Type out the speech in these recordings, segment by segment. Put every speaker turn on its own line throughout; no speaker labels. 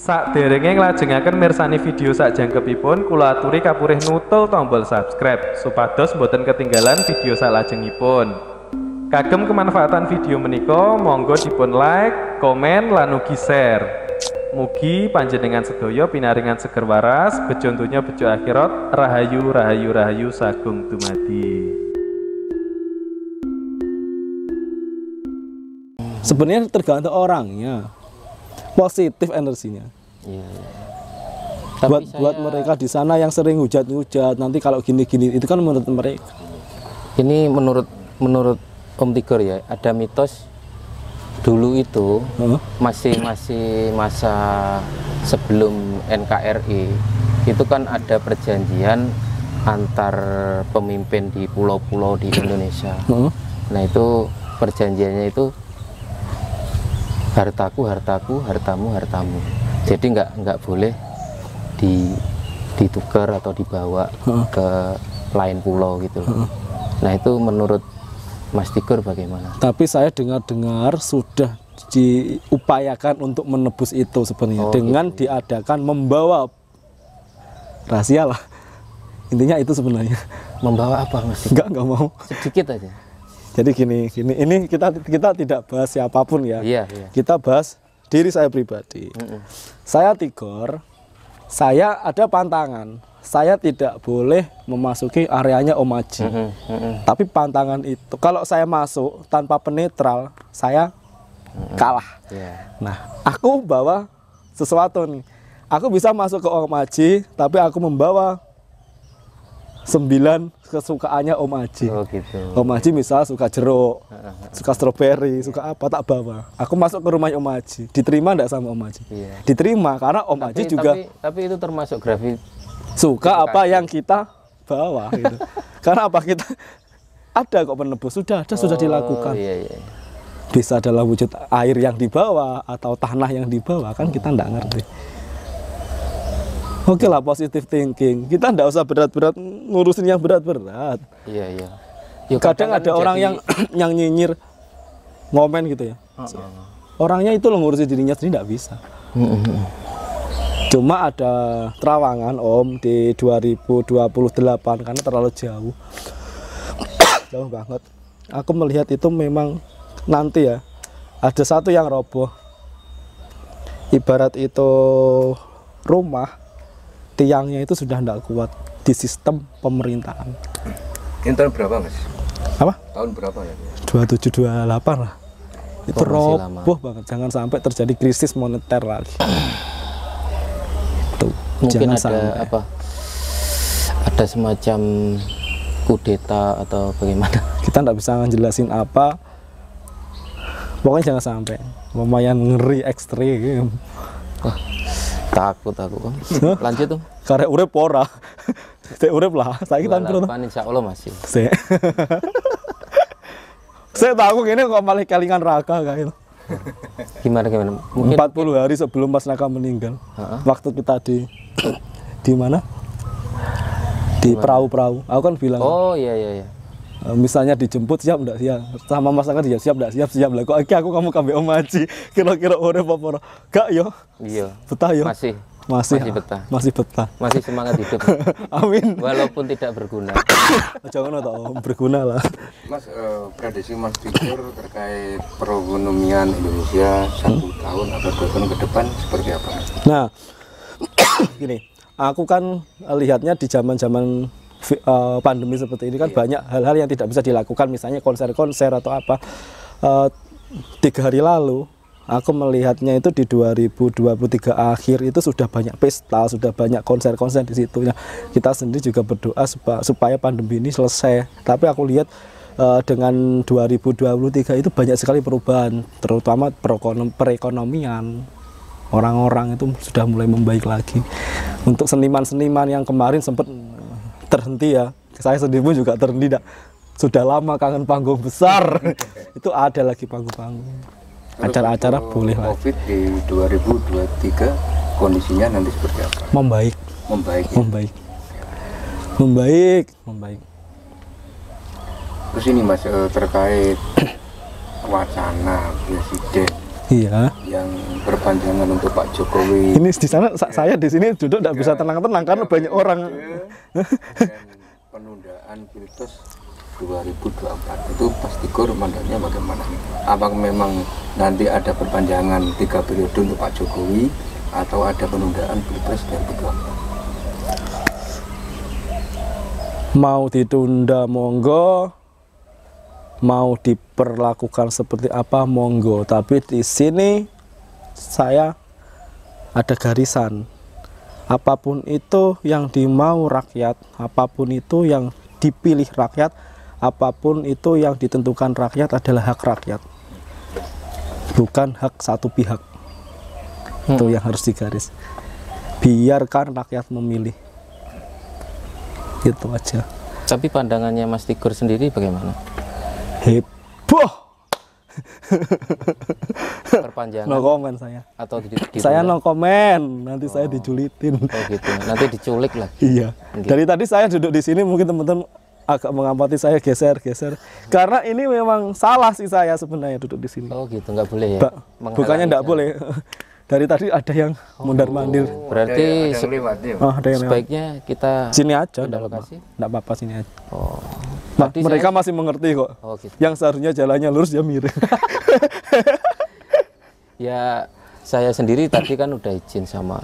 Saderenge nglajengaken mirsani video sakjangkepipun, kula aturi kapurih nutul tombol subscribe supados boten ketinggalan video salajengipun. Kagem kemanfaatan video menika, monggo dipun like, komen, lan ugi share. Mugi panjenengan sedaya pinaringan seger waras, bejo donya bejo akhirat, rahayu rahayu rahayu sagung dumadi.
Sebenarnya tergantung orangnya, positif energinya.
Iya.
Buat mereka di sana yang sering hujat-hujat, nanti kalau gini-gini itu kan menurut mereka.
Ini menurut Om Tigor ya, ada mitos dulu itu masih masa sebelum NKRI itu kan ada perjanjian antar pemimpin di pulau-pulau di Indonesia. Nah itu perjanjiannya itu hartaku hartaku, hartamu hartamu. Jadi nggak boleh ditukar atau dibawa ke lain pulau gitu loh. Nah itu menurut Mas Tigor bagaimana? Tapi saya dengar-dengar sudah diupayakan untuk menebus itu sebenarnya dengan gitu. Diadakan membawa rahasia lah. Intinya itu sebenarnya. Membawa apa Mas Tigor? Nggak mau. Sedikit aja. Jadi gini, ini kita tidak bahas siapapun ya. Iya. Kita bahas diri saya pribadi. Saya Tigor, saya ada pantangan. Saya tidak boleh memasuki areanya Om Haji. Tapi pantangan itu, kalau saya masuk tanpa penetral, saya kalah. Nah, aku bawa sesuatu nih. Aku bisa masuk ke Om Haji, tapi aku membawa 9 kesukaannya Om Haji. Oh, gitu. Om Haji misal suka jeruk, suka stroberi, suka apa, tak bawa. Aku masuk ke rumah Om Haji, diterima enggak sama Om Haji? Iya. Diterima karena Om Haji juga. Tapi itu termasuk grafik. Suka apa yang kita bawa gitu. Karena apa kita ada kok penebus, sudah dilakukan. Iya. Bisa dalam wujud air yang dibawa atau tanah yang dibawa, kan kita enggak ngerti. Oke lah, positive thinking. Kita enggak usah berat-berat ngurusin yang berat-berat. Iya. Kadang ada orang yang nyinyir ngomen gitu ya. Orangnya itu loh ngurusin dirinya sendiri enggak bisa. Cuma ada terawangan Om di 2028 karena terlalu jauh. Jauh banget. Aku melihat itu memang nanti ya ada satu yang roboh. Ibarat itu rumah tiangnya itu sudah tidak kuat di sistem pemerintahan. Ini tahun berapa Mas? Apa? Tahun berapa ya? 27-28 lah. Itu roboh banget, jangan sampai terjadi krisis moneter lagi. Tuh, mungkin ada sampai. Apa? Ada semacam kudeta atau bagaimana? Kita tidak bisa ngejelasin apa. Pokoknya jangan sampai. Lumayan ngeri ekstrim. Wah. Takut aku. Lanjut tuh. Karek urip ora. Saya urip lah. Saiki tahun piro? Insyaallah masih. Saya tahu gini kok malah kelingan Raka kayak gitu. Gimana? Mungkin 40 hari sebelum Mas Raka meninggal. Waktu kita di mana? Di perahu-perahu. Aku kan bilang. Oh iya. Misalnya dijemput siap enggak siap, sama Mas Raka dia siap lah. Kok aku kamu kambe Om Haji kira-kira urip apa ora? Gak yo. Iya. Betah yo. Masih
betah.
Masih semangat hidup.
Amin.
Walaupun tidak berguna.
Jangan atau berguna lah.
Mas, prediksi Mas Tikur terkait perekonomian Indonesia 1 tahun atau 2 tahun ke depan seperti apa?
Nah, gini, aku kan lihatnya di zaman-zaman pandemi seperti ini kan banyak hal-hal yang tidak bisa dilakukan, misalnya konser-konser atau apa. 3 hari lalu aku melihatnya itu di 2023 akhir itu sudah banyak pesta, sudah banyak konser-konser di situ. Nah, kita sendiri juga berdoa supaya pandemi ini selesai. Tapi aku lihat dengan 2023 itu banyak sekali perubahan, terutama perekonomian. Orang-orang itu sudah mulai membaik lagi. Untuk seniman-seniman yang kemarin sempat terhenti ya, saya sendiri pun juga terhenti. Sudah lama kangen panggung besar. Itu ada lagi panggung-panggung. Acara-acara boleh lah.
COVID di 2023 kondisinya nanti seperti apa?
Membaik.
Terus ini Mas, terkait wacana presiden yang berpanjangan untuk Pak Jokowi.
Ini di sana saya di sini duduk tidak bisa tenang-tenang karena banyak orang.
Penundaan Pilpres 2024 itu Mas Tikur mandangnya bagaimana? Apakah memang nanti ada perpanjangan 3 periode untuk Pak Jokowi atau ada penundaan Pilpres 2024?
Mau ditunda monggo, mau diperlakukan seperti apa monggo, tapi di sini saya ada garisan. Apapun itu yang dimau rakyat, apapun itu yang dipilih rakyat, apapun itu yang ditentukan rakyat adalah hak rakyat, bukan hak satu pihak. Itu yang harus digaris. Biarkan rakyat memilih. Itu aja.
Tapi pandangannya Mas Tikur sendiri bagaimana?
Heboh.
Perpanjangan.
No comment saya.
Atau
saya no comment. Nanti saya dijulitin.
Oh gitu. Nanti diculik lagi.
Iya. Gitu. Dari tadi saya duduk di sini, mungkin teman-teman agak mengamati saya geser. Karena ini memang salah sih saya sebenarnya duduk di sini.
Oh gitu, nggak boleh ya?
Bukannya nggak boleh. Dari tadi ada yang mondar-mandir.
Berarti
ada yang
sebaiknya kita
sini aja,
enggak
apa-apa sini aja.
Oh.
Nah, mereka masih mengerti kok.
Oh, gitu.
Yang seharusnya jalannya lurus dia miring.
Ya, saya sendiri tadi kan udah izin sama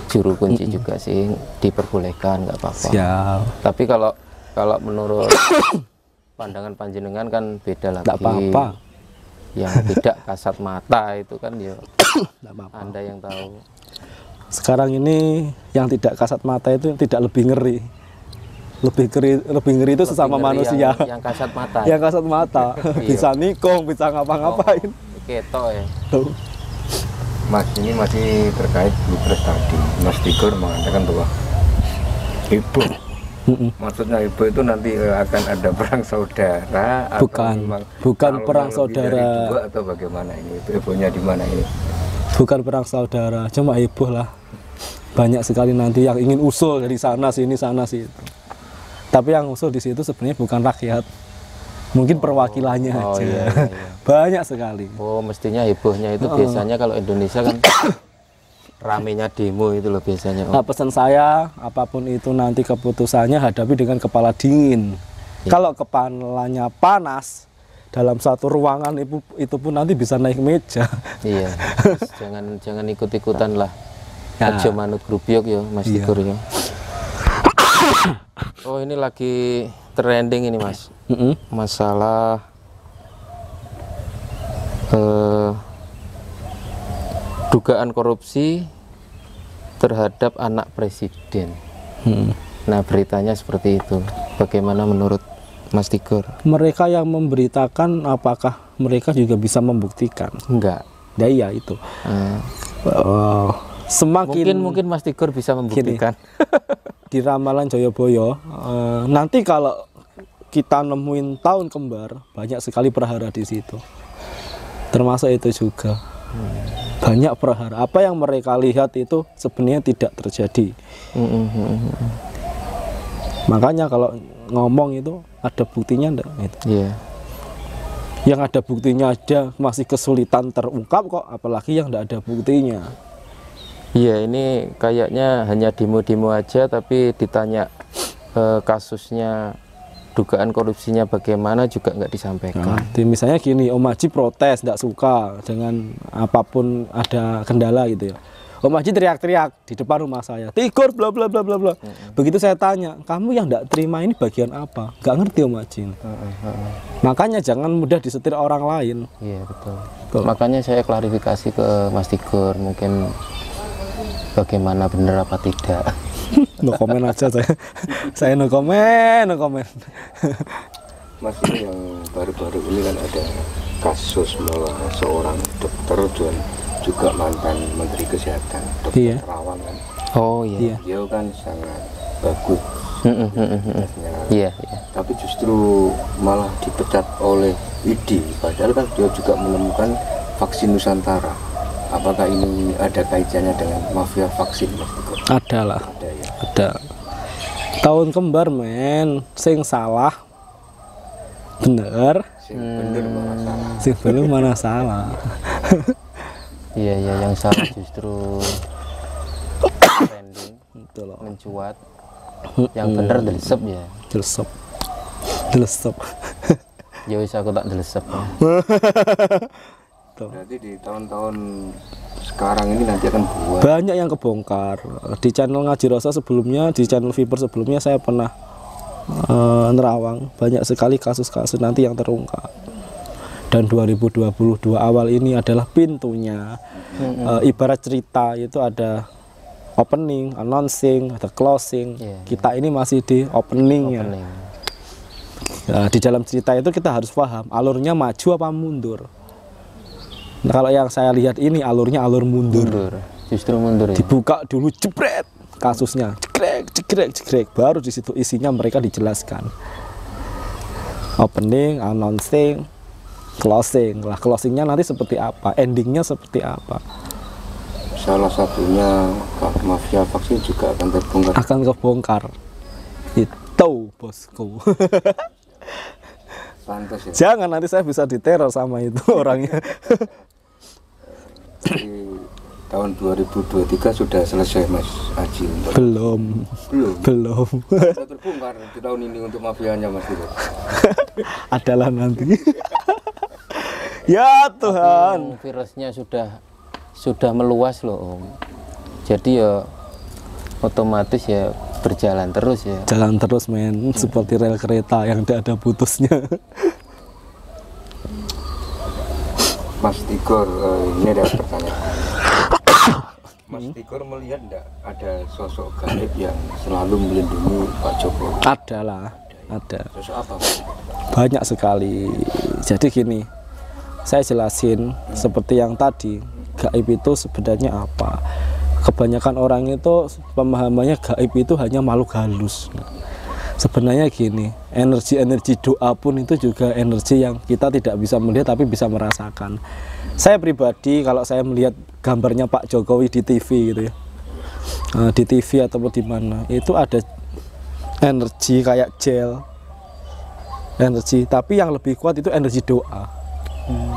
juru kunci juga sih, diperbolehkan, nggak apa-apa.
Siap.
Tapi kalau menurut pandangan panjenengan kan beda lagi.
Nggak apa-apa.
Yang tidak kasat mata itu kan ya Anda yang tahu.
Sekarang ini yang tidak kasat mata itu tidak lebih ngeri. Lebih ngeri itu sesama manusia.
Yang kasat mata.
Yang kasat mata. Bisa nikung, bisa ngapa-ngapain.
Ketok ya.
Mas, ini masih terkait Pilpres tadi. Mas Tikur mengatakan bahwa heboh. Maksudnya ibu itu nanti akan ada perang saudara
bukan perang saudara
atau bagaimana ini? Ibunya di mana ini?
Bukan perang saudara, cuma heboh lah. Banyak sekali nanti yang ingin usul dari sana sini situ. Tapi yang usul di situ sebenarnya bukan rakyat. Mungkin perwakilannya aja. Iya. Banyak sekali.
Oh, mestinya hebohnya itu biasanya kalau Indonesia kan ramenya demo itu loh biasanya.
Nah, pesan saya, apapun itu nanti keputusannya hadapi dengan kepala dingin. Ya. Kalau kepalanya panas, dalam satu ruangan itu pun nanti bisa naik meja. Iya.
jangan ikut-ikutan lah. Aja manut grubyok ya, Mas Tikur ya. Oh, ini lagi trending ini, Mas. Masalah dugaan korupsi terhadap anak presiden. Nah, beritanya seperti itu. Bagaimana menurut Mas Tikur?
Mereka yang memberitakan, apakah mereka juga bisa membuktikan?
Enggak.
Ya iya itu. Semakin
mungkin Mas Tikur bisa membuktikan.
Di ramalan Joyoboyo, nanti kalau kita nemuin tahun kembar, banyak sekali prahara di situ. Termasuk itu juga. Banyak prahara. Apa yang mereka lihat itu sebenarnya tidak terjadi. Makanya kalau ngomong itu ada buktinya enggak?
Iya.
Yang ada buktinya aja masih kesulitan terungkap kok, apalagi yang enggak ada buktinya.
Iya, ini kayaknya hanya demo-demo aja, tapi ditanya kasusnya, dugaan korupsinya bagaimana juga nggak disampaikan.
Misalnya gini, Om Haji protes, tidak suka dengan apapun ada kendala gitu ya. Om Haji teriak-teriak di depan rumah saya, Tigor bla bla bla bla bla. Begitu saya tanya, kamu yang tidak terima ini bagian apa? Nggak ngerti Om Haji. Makanya jangan mudah disetir orang lain.
Iya betul. Makanya saya klarifikasi ke Mas Tigor, mungkin bagaimana benar apa tidak.
No komen aja saya no komen.
Mas, ini yang baru-baru ini kan ada kasus bahwa seorang dokter dan juga mantan Menteri Kesehatan, Dokter Terawan kan.
Oh iya.
Dia kan sangat bagus.
Iya.
Tapi justru malah dipecat oleh ID. Padahal kan dia juga menemukan vaksin Nusantara. Apakah ini ada kaitannya dengan mafia vaksin, Mas Tigor?
Ada lah.
Ada ya.
Ada. Tahun kembar men, sing salah bener.
Sing bener malah salah.
Sing bener mana salah.
Iya, yang salah justru trending, mencuat. Yang bener delesep ya. Delesep. Ya wis aku tak delesep.
Berarti di tahun-tahun sekarang ini nanti akan
banyak yang kebongkar. Di channel Ngaji Rasa sebelumnya, di channel Viper sebelumnya saya pernah nerawang banyak sekali kasus-kasus nanti yang terungkap. Dan 2022 awal ini adalah pintunya. Ibarat cerita itu ada opening, announcing, ada closing. Kita ini masih di opening. Nah, di dalam cerita itu kita harus paham alurnya maju apa mundur. Nah, kalau yang saya lihat ini alurnya alur mundur.
Justru mundur ya.
Dibuka dulu jebret kasusnya, jegrek, baru di situ isinya mereka dijelaskan. Opening, announcing, closing. Lah closingnya nanti seperti apa, endingnya seperti apa.
Salah satunya mafia vaksin juga akan terbongkar.
Akan kebongkar. Itu bosku.
Pantas ya.
Jangan nanti saya bisa diteror sama itu orangnya.
Di tahun 2023 sudah selesai Mas Haji?
Belum.
Sudah terbongkar di tahun ini untuk mafianya Mas Tigor.
Adalah nanti. Ya Tuhan.
Virusnya sudah meluas loh Om. Jadi ya otomatis ya berjalan terus ya.
Jalan terus men, seperti rel kereta yang tidak ada putusnya.
Mas Tigor, ini ada pertanyaan. Mas Tigor melihat enggak ada sosok gaib yang selalu melindungi Pak Jokowi?
Ada.
Sosok apa?
Banyak sekali. Jadi gini, saya jelasin seperti yang tadi, gaib itu sebenarnya apa? Kebanyakan orang itu pemahamannya gaib itu hanya makhluk halus. Sebenarnya gini, energi doa pun itu juga energi yang kita tidak bisa melihat tapi bisa merasakan. Saya pribadi kalau saya melihat gambarnya Pak Jokowi di TV gitu ya, di TV ataupun di mana, itu ada energi kayak gel, energi. Tapi yang lebih kuat itu energi doa,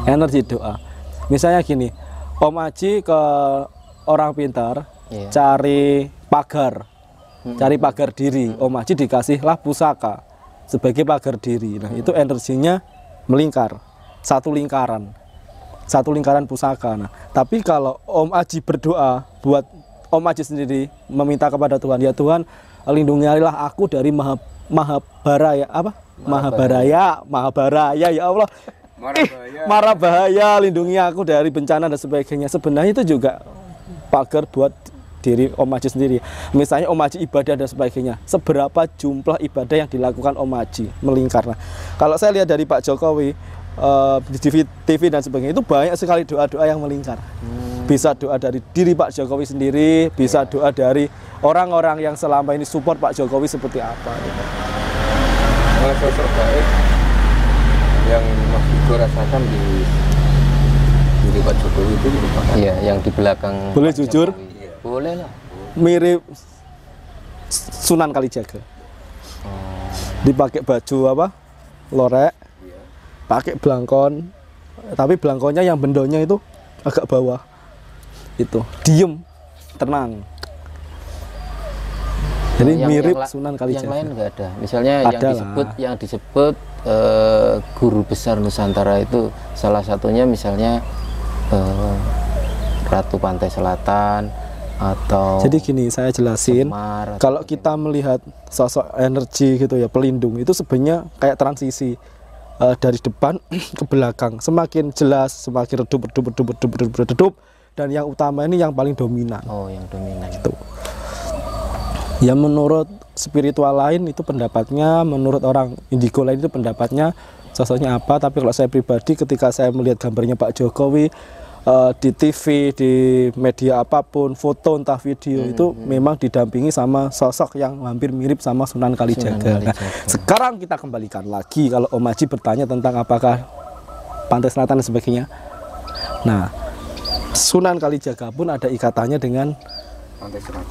energi doa. Misalnya gini, Om Haji ke orang pintar, cari pagar diri. Om Haji dikasihlah pusaka sebagai pagar diri. Nah, itu energinya melingkar, satu lingkaran pusaka. Nah, tapi kalau Om Haji berdoa buat Om Haji sendiri meminta kepada Tuhan, ya Tuhan, lindungilah aku dari Mahabharaya ya Allah. Mara bahaya, lindungi aku dari bencana dan sebagainya. Sebenarnya itu juga pagar buat diri Om Haji sendiri. Misalnya Om Haji ibadah dan sebagainya, seberapa jumlah ibadah yang dilakukan Om Haji melingkar. Nah, kalau saya lihat dari Pak Jokowi di TV dan sebagainya, itu banyak sekali doa-doa yang melingkar. Bisa doa dari diri Pak Jokowi sendiri, bisa doa dari orang-orang yang selama ini support Pak Jokowi seperti apa gitu.
Kalau sosok gaib yang Mas Tigor rasakan di diri Pak Jokowi itu merupakan
yang di belakang.
Boleh jujur?
Boleh lah.
Mirip Sunan Kalijaga. Dipakai baju apa? Lorek. Pakai belangkon. Tapi belangkonnya yang bendonya itu agak bawah. Itu diem. tenang. Jadi mirip Sunan
Yang
Kalijaga.
lain nggak ada. Misalnya
Ada
yang disebut guru besar Nusantara itu salah satunya misalnya Ratu Pantai Selatan atau.
Jadi gini, saya jelasin.
Semar,
kalau kita melihat sosok energi gitu ya, pelindung itu sebenarnya kayak transisi dari depan ke belakang. Semakin jelas, semakin redup, dan yang utama ini yang paling dominan.
Oh, yang dominan.
Gitu. Ya menurut spiritual lain itu pendapatnya, menurut orang indigo lain itu pendapatnya sosoknya apa. Tapi kalau saya pribadi ketika saya melihat gambarnya Pak Jokowi di TV, di media apapun, foto entah video itu memang didampingi sama sosok yang hampir mirip sama Sunan Kalijaga. Nah, sekarang kita kembalikan lagi kalau Om Haji bertanya tentang apakah Pantai Selatan dan sebagainya. Nah, Sunan Kalijaga pun ada ikatannya dengan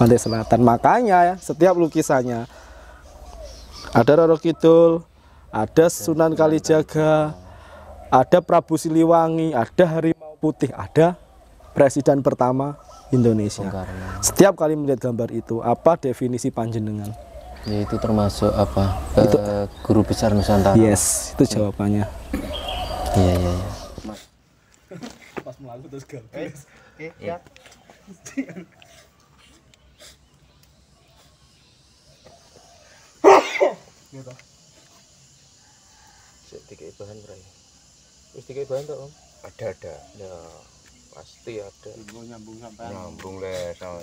Pantai Selatan. Makanya ya, setiap lukisannya ada Roro Kidul, ada Sunan Kalijaga, ada Prabu Siliwangi, ada Harimau Putih, ada Presiden pertama Indonesia. Setiap kali melihat gambar itu, apa definisi panjenengan?
Ya, itu termasuk apa? Guru besar Nusantara.
Yes, itu jawabannya.
Iya, iya, iya.
Pas melaku terus gagal.
Ya.
Sedikit bahan berai. Sedikit bahan tak Om?
Ada.
Ya, pasti ada.
Nyambung sampai
Nyambung le sama